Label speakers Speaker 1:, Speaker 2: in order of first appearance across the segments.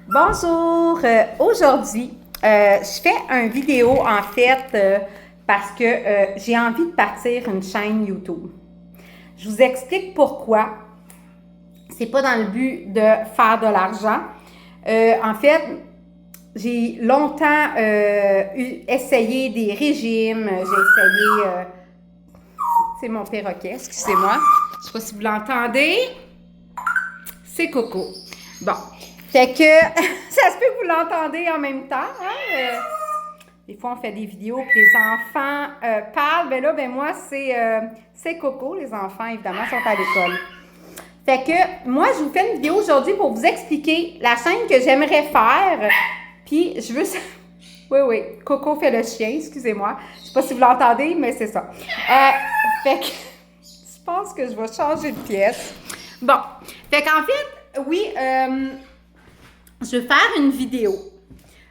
Speaker 1: Bonjour! Aujourd'hui, je fais une vidéo en fait parce que j'ai envie de partir une chaîne YouTube. Je vous explique pourquoi. C'est pas dans le but de faire de l'argent. En fait, j'ai longtemps essayé des régimes. J'ai essayé. C'est mon perroquet, excusez-moi. Je sais pas si vous l'entendez. C'est Coco. Bon. Fait que ça se peut que vous l'entendez en même temps. Hein? Des fois, on fait des vidéos que les enfants parlent. Ben là, moi, c'est Coco. Les enfants, évidemment, sont à l'école. Fait que moi, je vous fais une vidéo aujourd'hui pour vous expliquer la chaîne que j'aimerais faire. Puis, je veux... Oui, Coco fait le chien, excusez-moi. Je sais pas si vous l'entendez, mais c'est ça. Fait que je pense que je vais changer de pièce. Bon. Fait qu'en fait, oui, je vais faire une vidéo.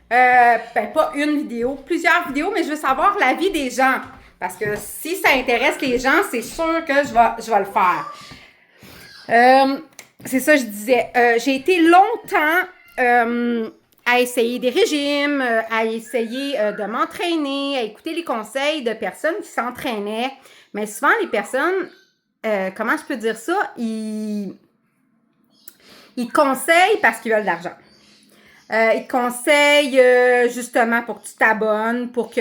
Speaker 1: Pas une vidéo, plusieurs vidéos, mais je veux savoir l'avis des gens. Parce que si ça intéresse les gens, c'est sûr que je vais le faire. C'est ça, je disais. J'ai été longtemps à essayer des régimes, à essayer de m'entraîner, à écouter les conseils de personnes qui s'entraînaient. Mais souvent, les personnes, comment je peux dire ça, ils te conseillent parce qu'ils veulent de l'argent. Ils te conseillent justement pour que tu t'abonnes, pour que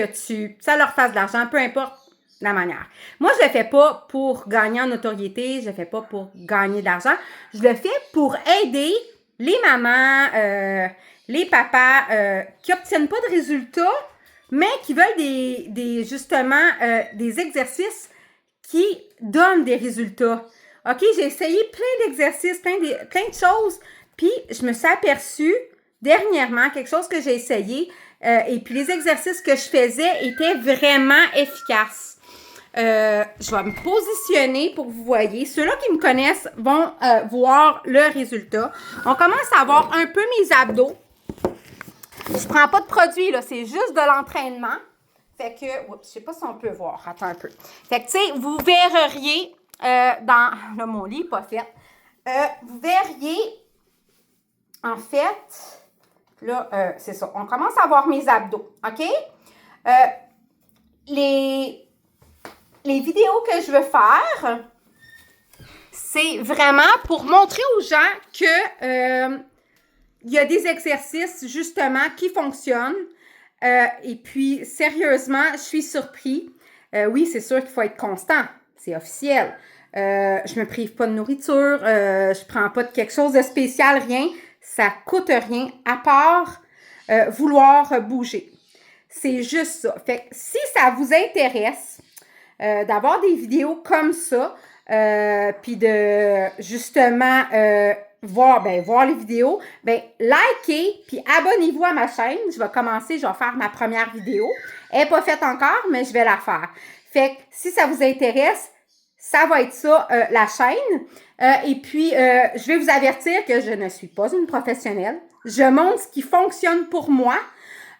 Speaker 1: ça leur fasse de l'argent, peu importe la manière. Moi, je le fais pas pour gagner en notoriété, je le fais pas pour gagner de l'argent. Je le fais pour aider les mamans, les papas qui obtiennent pas de résultats, mais qui veulent justement des exercices qui donnent des résultats. OK, j'ai essayé plein d'exercices, plein de choses, puis je me suis aperçue dernièrement, quelque chose que j'ai essayé, et puis les exercices que je faisais étaient vraiment efficaces. Je vais me positionner pour que vous voyez. Ceux-là qui me connaissent vont voir le résultat. On commence à voir un peu mes abdos. Je prends pas de produit, là, c'est juste de l'entraînement. Fait que, oups, je sais pas si on peut voir. Attends un peu. Fait que, tu sais, vous verriez dans... Là, mon lit n'est pas fait. Vous verriez, en fait... Là, c'est ça. On commence à voir mes abdos, OK? Les vidéos que je veux faire, c'est vraiment pour montrer aux gens que il y a des exercices, justement, qui fonctionnent. Et puis, sérieusement, je suis surpris. Oui, c'est sûr qu'il faut être constant. C'est officiel. Je me prive pas de nourriture. Je prends pas de quelque chose de spécial, rien. Ça coûte rien à part vouloir bouger. C'est juste ça. Fait que si ça vous intéresse d'avoir des vidéos comme ça, puis de justement voir les vidéos, likez, puis abonnez-vous à ma chaîne. Je vais faire ma première vidéo. Elle n'est pas faite encore, mais je vais la faire. Fait que si ça vous intéresse, ça va être ça, la chaîne. Et puis, je vais vous avertir que je ne suis pas une professionnelle. Je montre ce qui fonctionne pour moi.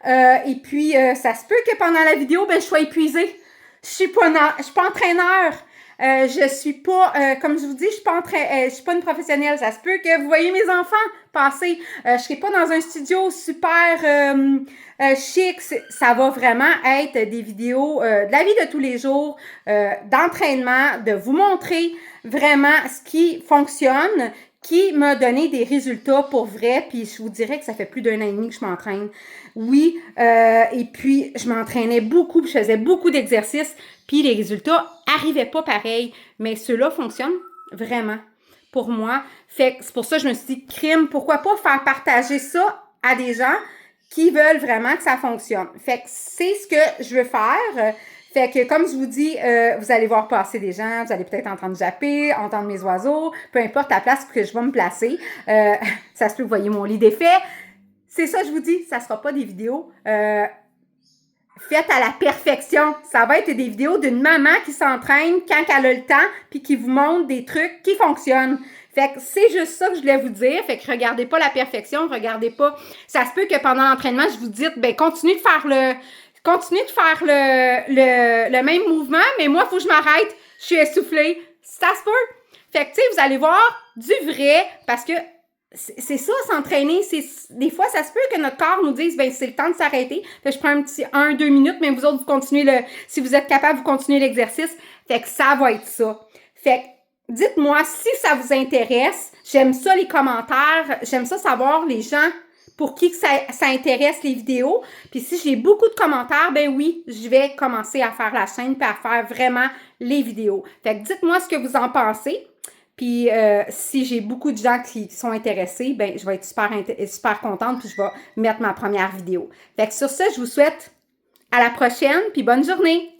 Speaker 1: Et puis, ça se peut que pendant la vidéo, je sois épuisée. Je suis pas entraîneur. Je suis pas, comme je vous dis, je suis pas une professionnelle. Ça se peut que vous voyez mes enfants passer. Je serai pas dans un studio super chic. Ça va vraiment être des vidéos de la vie de tous les jours, d'entraînement, de vous montrer vraiment ce qui fonctionne, qui m'a donné des résultats pour vrai, puis je vous dirais que ça fait plus d'1 an et demi que je m'entraîne. Oui, et puis je m'entraînais beaucoup, puis je faisais beaucoup d'exercices, puis les résultats arrivaient pas pareil, mais ceux-là fonctionnent vraiment pour moi. Fait que c'est pour ça que je me suis dit, crime, pourquoi pas faire partager ça à des gens qui veulent vraiment que ça fonctionne. Fait que c'est ce que je veux faire. Fait que, comme je vous dis, vous allez voir passer des gens, vous allez peut-être entendre japper, entendre mes oiseaux, peu importe la place que je vais me placer. Ça se peut que vous voyez mon lit défait. C'est ça, je vous dis, ça sera pas des vidéos faites à la perfection. Ça va être des vidéos d'une maman qui s'entraîne quand elle a le temps, puis qui vous montre des trucs qui fonctionnent. Fait que c'est juste ça que je voulais vous dire. Fait que regardez pas la perfection, regardez pas. Ça se peut que pendant l'entraînement, je vous dise, continuez de faire le même mouvement, mais moi, il faut que je m'arrête. Je suis essoufflée. Ça se peut. Fait que, tu sais, vous allez voir du vrai parce que c'est ça, s'entraîner. Des fois, ça se peut que notre corps nous dise, ben c'est le temps de s'arrêter. Fait que je prends un petit 1-2 minutes, mais vous autres, vous continuez si vous êtes capable, vous continuez l'exercice. Fait que ça va être ça. Fait que dites-moi si ça vous intéresse. J'aime ça, les commentaires. J'aime ça savoir les gens pour qui que ça intéresse les vidéos. Puis si j'ai beaucoup de commentaires, ben oui, je vais commencer à faire la chaîne puis à faire vraiment les vidéos. Fait que dites-moi ce que vous en pensez. Puis si j'ai beaucoup de gens qui sont intéressés, ben je vais être super contente puis je vais mettre ma première vidéo. Fait que sur ça, je vous souhaite à la prochaine puis bonne journée!